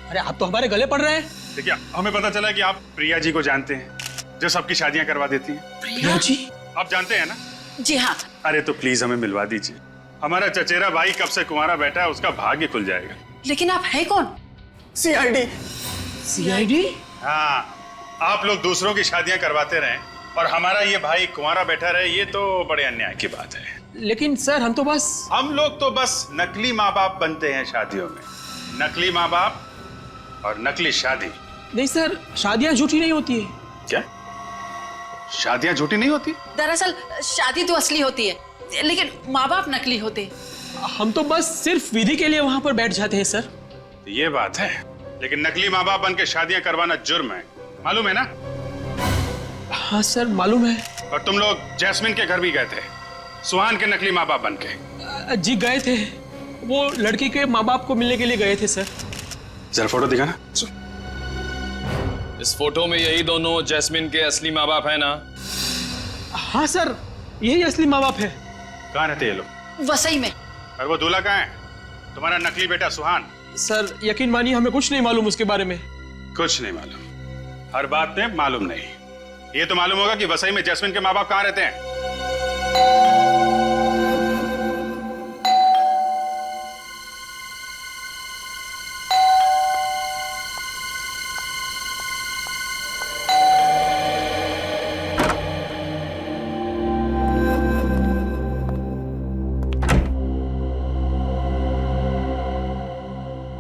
अरे आप तो हमारे गले पड़ रहे हैं। देखिए हमें पता चला कि आप प्रिया जी को जानते हैं, जो सबकी शादियां करवा देती हैं। प्रिया जी? आप जानते हैं ना? जी हाँ। अरे तो प्लीज हमें मिलवा दीजिए, हमारा चचेरा भाई कब से कुंवारा बैठा है, उसका भाग्य खुल जाएगा। लेकिन आप है कौन? सीआईडी। सीआईडी? हाँ, आप लोग दूसरों की शादियां करवाते रहें और हमारा ये भाई कुंवारा बैठा रहे, ये तो बड़े अन्याय की बात है। लेकिन सर हम लोग तो बस नकली माँ बाप बनते हैं शादियों में। नकली माँ बाप और नकली शादी। नहीं सर, शादियां झूठी नहीं होती है। क्या शादियां झूठी नहीं होती? दरअसल शादी तो असली होती है, लेकिन माँ बाप नकली होते हैं। हम तो बस सिर्फ विधि के लिए वहां पर बैठ जाते हैं सर। ये बात है, लेकिन नकली माँ बाप बन के शादियां करवाना जुर्म है, मालूम है ना? हाँ सर मालूम है। और तुम लोग जैस्मिन के घर भी गए थे, सुहान के नकली माँ बाप बन के। जी गए थे, वो लड़की के माँ बाप को मिलने के लिए गए थे सर। जरा फोटो दिखाना। इस फोटो में यही दोनों जैस्मिन के असली माँ बाप है ना? हाँ सर, यही असली माँ बाप है। कहाँ रहते ये लोग? वसई में। और वो दूल्हा कहाँ है, तुम्हारा नकली बेटा सुहान? सर यकीन मानिए हमें कुछ नहीं मालूम उसके बारे में। कुछ नहीं मालूम? हर बात में मालूम नहीं। ये तो मालूम होगा कि वसई में जैस्मिन के माँ बाप कहाँ रहते हैं।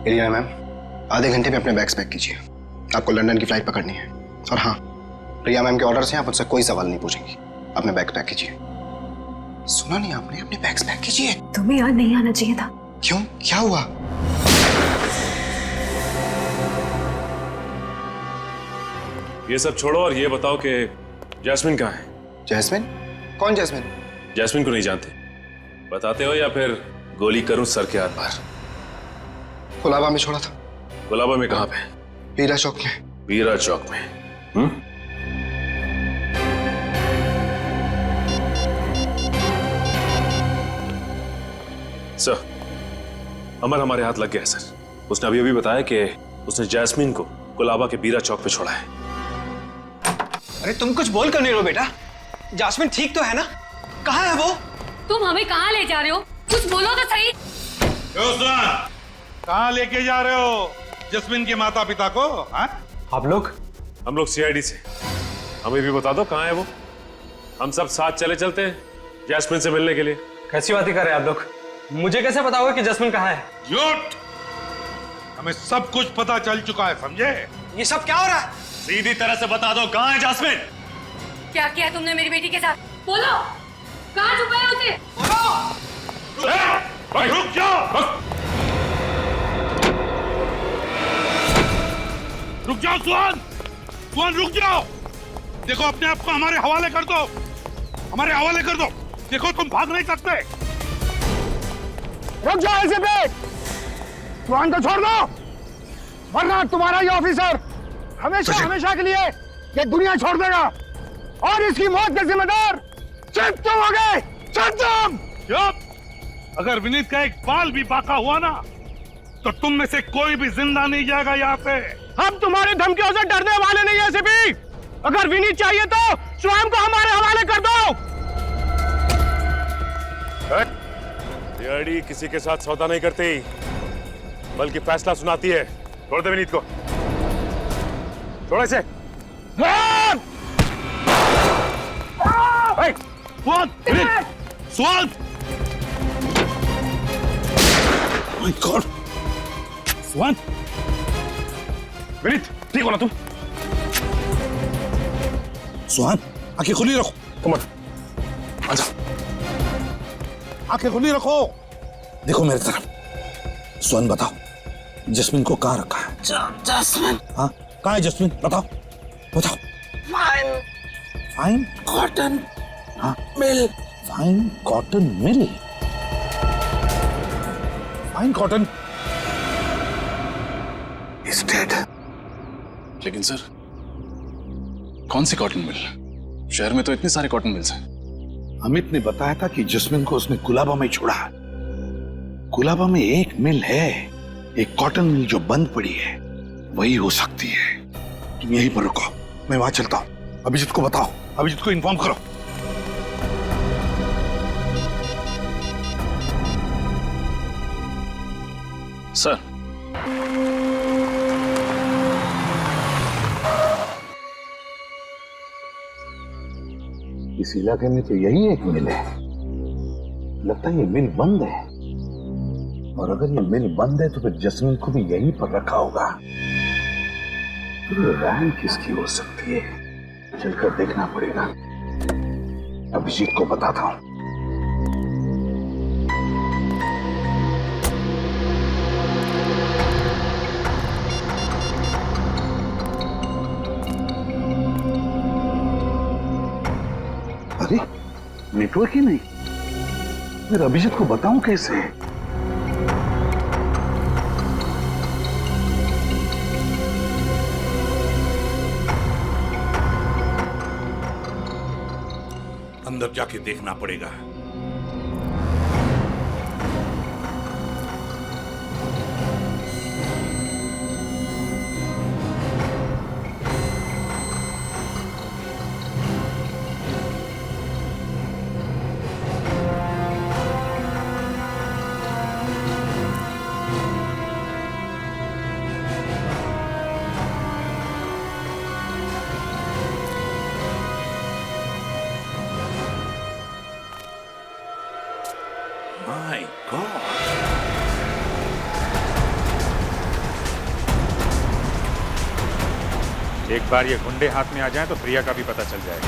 प्रिया मैम, आधे घंटे में अपने बैग्स पैक कीजिए, आपको लंदन की फ्लाइट पकड़नी है। और हाँ, प्रिया मैम के ऑर्डर से आप मुझसे कोई सवाल नहीं पूछेंगी। अपने बैग पैक कीजिए। सुना नहीं आपने? अपने बैग्स पैक कीजिए। तुम्हें यहाँ नहीं आना चाहिए था। क्यों, क्या हुआ? ये सब छोड़ो और ये बताओ कि जैस्मिन कहाँ है? जैस्मिन? कौन जैस्मिन? जैस्मिन को नहीं जानते? बताते हो या फिर गोली करूं सर के आर पार? गुलाबा में छोड़ा था। गुलाबा में कहाँ पे? वीरा चौक में। वीरा चौक में? सर, अमर हमारे हाथ लग गया है सर। उसने अभी बताया कि उसने जैस्मिन को गुलाबा के बीरा चौक पे छोड़ा है। अरे तुम कुछ बोल कर नहीं रहो बेटा। जैस्मिन ठीक तो है ना? कहाँ है वो? तुम हमें कहाँ ले जा रहे हो? कुछ बोलो तो सही। कहाँ लेके जा रहे हो जैस्मिन के माता पिता को? आप लोग? हम लोग सीआईडी से। हमें भी बता दो कहाँ है वो। हम सब साथ चले चलते हैं जैस्मिन से मिलने के लिए। कैसी बातें कर रहे हैं आप लोग? मुझे कैसे पता होगा कि जैस्मिन कहाँ है? झूठ! हमें सब कुछ पता चल चुका है, समझे? ये सब क्या हो रहा है? सीधी तरह से बता दो कहाँ है जैस्मिन? क्या किया तुमने मेरी बेटी के साथ? बोलो, कहाँ छुपाया उसे? रुक जाओ! रुक जाओ सुहान! सुहान रुक जाओ! देखो अपने आप को हमारे हवाले कर दो, हमारे हवाले कर दो। देखो तुम भाग नहीं सकते। रुक जाओ ऐसे पे! सुहान को छोड़ दो, वरना तुम्हारा ये ऑफिसर हमेशा हमेशा के लिए ये दुनिया छोड़ देगा और इसकी मौत के जिम्मेदार सिर्फ तुम होगे। चुप! अगर विनीत का एक बाल भी बाका हुआ ना, तो तुम में से कोई भी जिंदा नहीं जाएगा यहाँ से। हम तुम्हारी धमकियों से डरने वाले नहीं है सीपी। अगर विनीत चाहिए तो स्वयं को हमारे हवाले कर दो। सीआईडी किसी के साथ सौदा नहीं करती, बल्कि फैसला सुनाती है। छोड़ दे विनीत को, छोड़ इसे। सुहान! My God! सुहान! विनीत, ठीक हो ना तुम? सुहान, आंखें खुली रखो। कमर, आजा। आंखें खुली रखो। देखो मेरी तरफ। स्वर्ण बताओ, जस्मिन को कहाँ रखा है? जस्मिन? हाँ, कहाँ है जस्मिन? बताओ बताओ। फाइन फाइन कॉटन हाँ mill. Fine cotton mill? Fine cotton is dead. लेकिन सर, कौन सी कॉटन मिल? शहर में तो इतने सारे कॉटन मिल्स हैं। अमित ने बताया था कि जस्मिन को उसने कुलाबा में छोड़ा। कुलाबा में एक मिल है, एक कॉटन मिल जो बंद पड़ी है, वही हो सकती है। तुम यहीं पर रुको, मैं वहां चलता हूं। अभिजीत को बताओ, अभिजीत को इन्फॉर्म करो। सर, इस इलाके में तो यही एक मिल है। लगता है ये मिल बंद है, और अगर ये मिल बंद है तो फिर जस्मिन को भी यहीं पर रखा होगा। तो ये वैन किसकी हो सकती है? चलकर देखना पड़ेगा। अभिजीत को बताता हूं। अरे नेटवर्क ही नहीं, फिर अभिजीत को बताऊं कैसे? अंदर जाके देखना पड़ेगा। My God! एक बार ये गुंडे हाथ में आ जाएं तो प्रिया का भी पता चल जाएगा।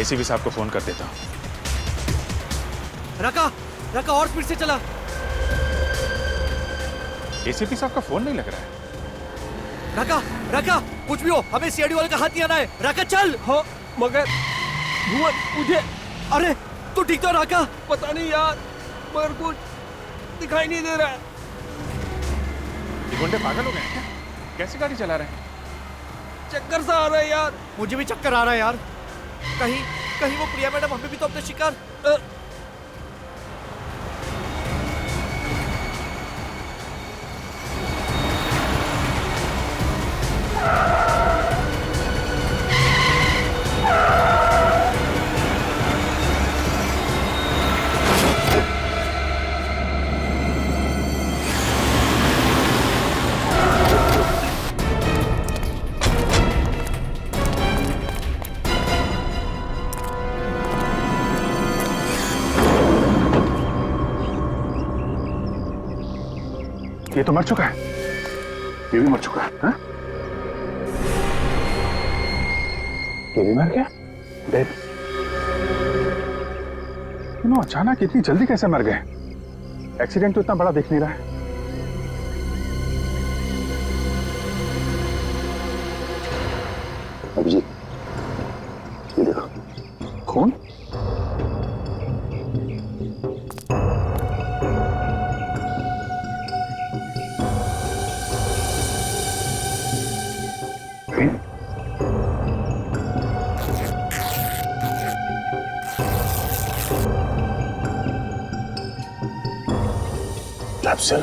एसीपी साहब को फोन कर देता हूं। रका रका और स्पीड से चला। एसीपी साहब का फोन नहीं लग रहा है। रका रका कुछ भी हो, हमें सीआईडी वाले का हाथ नहीं आना है। रका चल। हो मगर भुवन मुझे, अरे तू ठीक तो रका? पता नहीं यार, मगर कुछ दिखाई नहीं दे रहा है। ये गुंडे पागल हो गए हैं क्या? कैसे गाड़ी चला रहे हैं? चक्कर सा आ रहा है यार। मुझे भी चक्कर आ रहा है यार। कहीं कहीं वो प्रिया मैडम हमें भी तो अपने शिकार। ये तो मर चुका है। ये भी मर चुका है। हाँ? ये भी मर गया? डेड। तीनों अचानक इतनी जल्दी कैसे मर गए? एक्सीडेंट तो इतना बड़ा दिख नहीं रहा है। अभिजीत, ये देखो, खून। सर,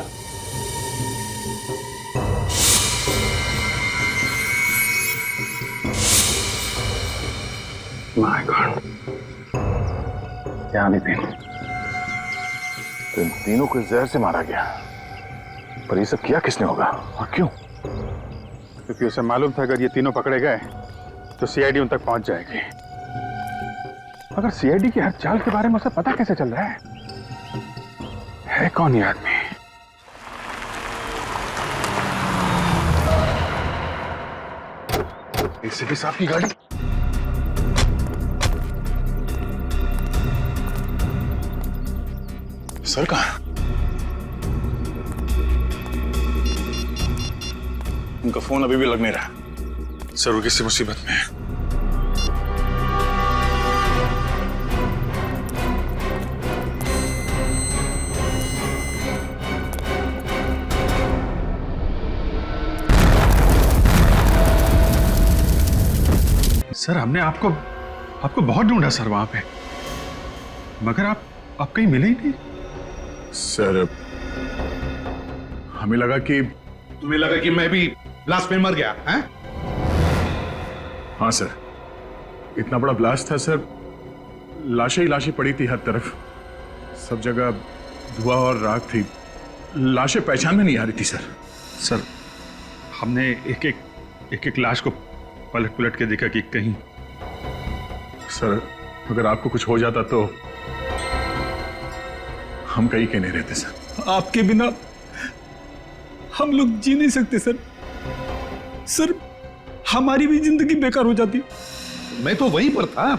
माय गॉड, क्या नितिन, इन तीनों को जहर से मारा गया। पर ये सब किया किसने होगा और क्यों? क्योंकि उसे मालूम था अगर ये तीनों पकड़े गए तो सीआईडी उन तक पहुंच जाएगी। मगर सीआईडी की हर चाल के बारे में उसे पता कैसे चल रहा है कौन ये आदमी? एसीपी साहब की गाड़ी। सर कहाँ? उनका फोन अभी भी लग नहीं रहा। सर वो किसी मुसीबत में है। सर हमने आपको बहुत ढूंढा सर वहां पे, मगर आप कहीं मिले ही नहीं। सर हमें लगा कि तुम्हें लगा कि मैं भी ब्लास्ट में मर गया हैं? हाँ सर, इतना बड़ा ब्लास्ट था सर, लाशें ही लाशें पड़ी थी हर तरफ, सब जगह धुआं और राख थी, लाशें पहचान में नहीं आ रही थी सर। सर हमने एक एक लाश को पलट के देखा कि कहीं। सर अगर आपको कुछ हो जाता तो हम कहीं के नहीं रहते सर। आपके बिना हम लोग जी नहीं सकते सर। सर हमारी भी जिंदगी बेकार हो जाती। मैं तो वहीं पर था,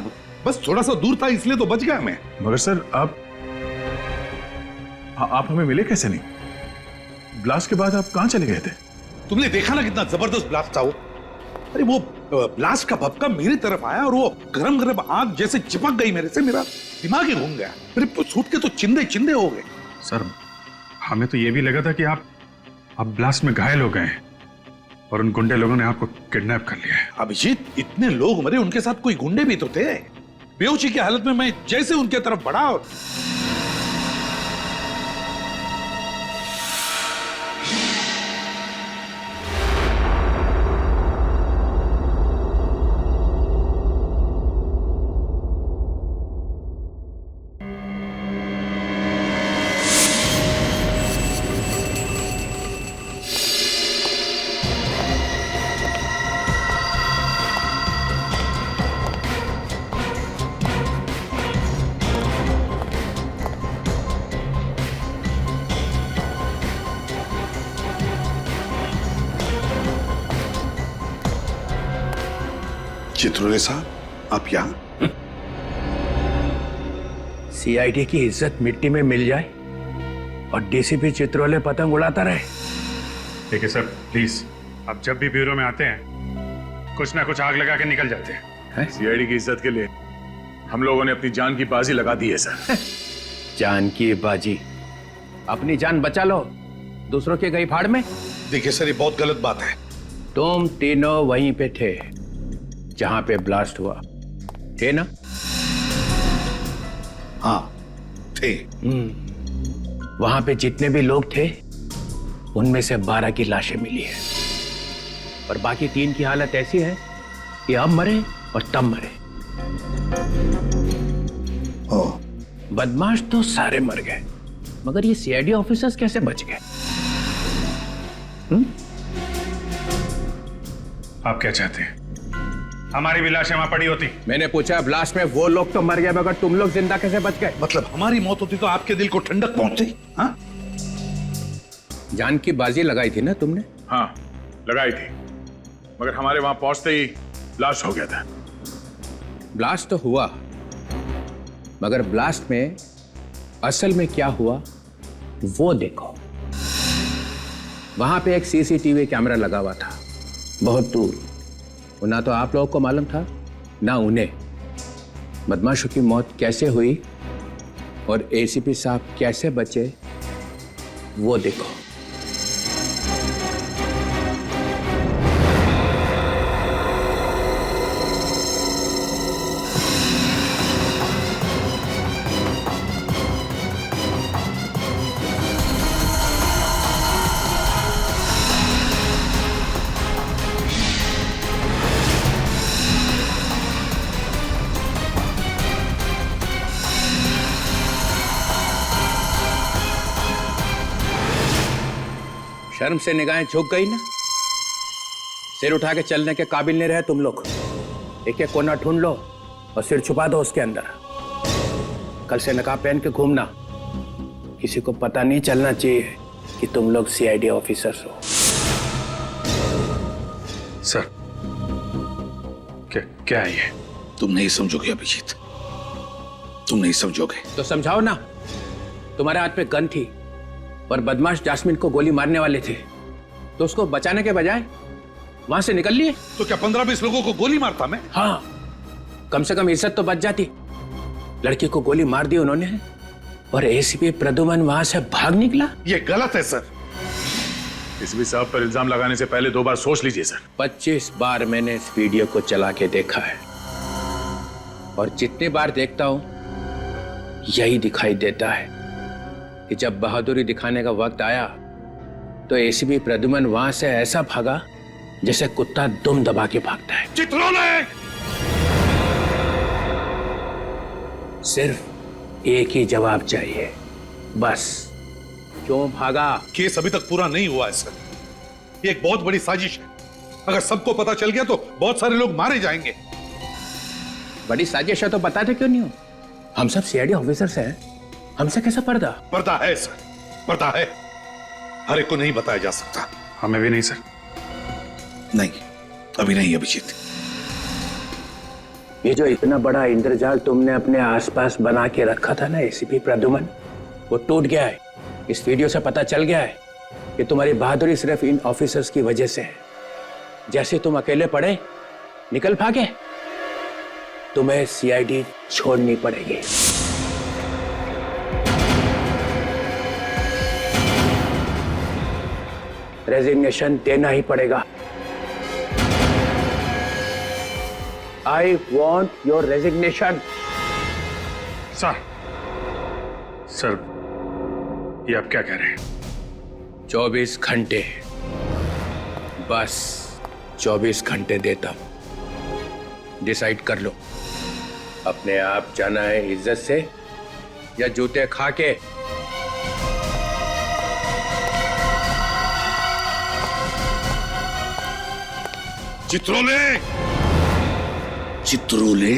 बस थोड़ा सा दूर था इसलिए तो बच गया मैं। मगर सर आप हमें मिले कैसे नहीं? ब्लास्ट के बाद आप कहां चले गए थे? तुमने देखा ना कितना जबरदस्त ब्लास्ट था वो। अरे वो ब्लास्ट का भपका मेरी तरफ आया और वो गरम गरम आग जैसे चिपक गई मेरे से, मेरा दिमाग ही घूम गया, मेरे सूट के तो चिंदे चिंदे हो गए। सर हमें तो ये भी लगा था कि आप ब्लास्ट में घायल हो गए हैं और उन गुंडे लोगों ने आपको किडनैप कर लिया है। अभिजीत, इतने लोग मरे, उनके साथ कोई गुंडे भी तो थे। बेहोशी की हालत में मैं जैसे उनके तरफ बढ़ा और चित्रोले साहब, आप यहाँ? सीआईडी की इज्जत मिट्टी में मिल जाए और डीसीपी चित्रोले पतंग उड़ाता रहे। देखिए सर प्लीज, आप जब भी ब्यूरो में आते हैं कुछ ना कुछ आग लगा के निकल जाते हैं। सीआईडी की इज्जत के लिए हम लोगों ने अपनी जान की बाजी लगा दी है सर। जान की बाजी? अपनी जान बचा लो, दूसरों के गई फाड़ में। देखिए सर, ये बहुत गलत बात है। तुम तीनों वहीं पे थे जहां पे ब्लास्ट हुआ, थे ना? हाँ थे। वहां पे जितने भी लोग थे उनमें से 12 की लाशें मिली है और बाकी 3 की हालत ऐसी है कि अब मरे और तब मरे। बदमाश तो सारे मर गए, मगर ये सीआईडी ऑफिसर्स कैसे बच गए? आप क्या चाहते हैं? हमारी भी लाशें वहां पड़ी होती। मैंने पूछा ब्लास्ट में वो लोग तो मर गए, मगर तुम लोग जिंदा कैसे बच गए? मतलब हमारी मौत होती तो आपके दिल को ठंडक पहुंचती? हाँ? जान की बाजी लगाई थी ना तुमने? हाँ लगाई थी, मगर हमारे वहां पहुंचते ही ब्लास्ट हो गया था। ब्लास्ट तो हुआ, मगर ब्लास्ट में असल में क्या हुआ वो देखो। वहां पे एक सीसीटीवी कैमरा लगा हुआ था बहुत दूर, ना तो आप लोगों को मालूम था ना उन्हें। बदमाशों की मौत कैसे हुई और एसीपी साहब कैसे बचे वो देखो। शर्म से निगाहें झुक गई ना? सिर उठा के चलने के काबिल नहीं रहे तुम लोग। एक एक कोना ढूंढ लो और सिर छुपा दो उसके अंदर। कल से नकाब पहन के घूमना, किसी को पता नहीं चलना चाहिए कि तुम लोग सीआईडी ऑफिसर्स हो। सर क्या है ये? तुम नहीं समझोगे अभिजीत, तुम नहीं समझोगे। तो समझाओ ना, तुम्हारे हाथ पे गन थी और बदमाश जास्मिन को गोली मारने वाले थे, तो उसको बचाने के बजाय वहां से निकल लिए। तो क्या 15-20 लोगों को गोली मारता मैं? हाँ, कम से कम इज्जत तो बच जाती। लड़की को गोली मार दी उन्होंने और एसीपी प्रद्युमन वहां से भाग निकला। ये गलत है सर। एसीपी साहब पर इल्जाम लगाने से पहले 2 बार सोच लीजिए सर। 25 बार मैंने इस वीडियो को चला के देखा है और जितनी बार देखता हूं यही दिखाई देता है कि जब बहादुरी दिखाने का वक्त आया तो एसीपी प्रद्युमन वहां से ऐसा भागा जैसे कुत्ता दुम दबा के भागता है। चित्रोले! सिर्फ एक ही जवाब चाहिए, बस। क्यों भागा? केस अभी तक पूरा नहीं हुआ है सर। ये एक बहुत बड़ी साजिश है। अगर सबको पता चल गया तो बहुत सारे लोग मारे जाएंगे। बड़ी साजिश है तो बताते क्यों नहीं हो? हम सब सीआईडी ऑफिसर्स हैं, हमसे कैसा पर्दा? पर्दा है सर, पर्दा है। हर एक को नहीं बताया जा सकता। हमें भी नहीं सर। नहीं, अभी नहीं अभिजीत। ये जो इतना बड़ा इंद्रजाल तुमने अपने आसपास बना के रखा था ना एसीपी प्रद्युमन, वो टूट गया है। इस वीडियो से पता चल गया है कि तुम्हारी बहादुरी सिर्फ इन ऑफिसर्स की वजह से है। जैसे तुम अकेले पड़े, निकल भागे, तुम्हें सीआईडी छोड़नी पड़ेगी। रेजिग्नेशन देना ही पड़ेगा। I want your resignation. Sir, ये आप क्या कह रहे हैं? 24 घंटे, बस 24 घंटे देता हूं। डिसाइड कर लो, अपने आप जाना है इज्जत से या जूते खा के। चित्रोले! चित्रोले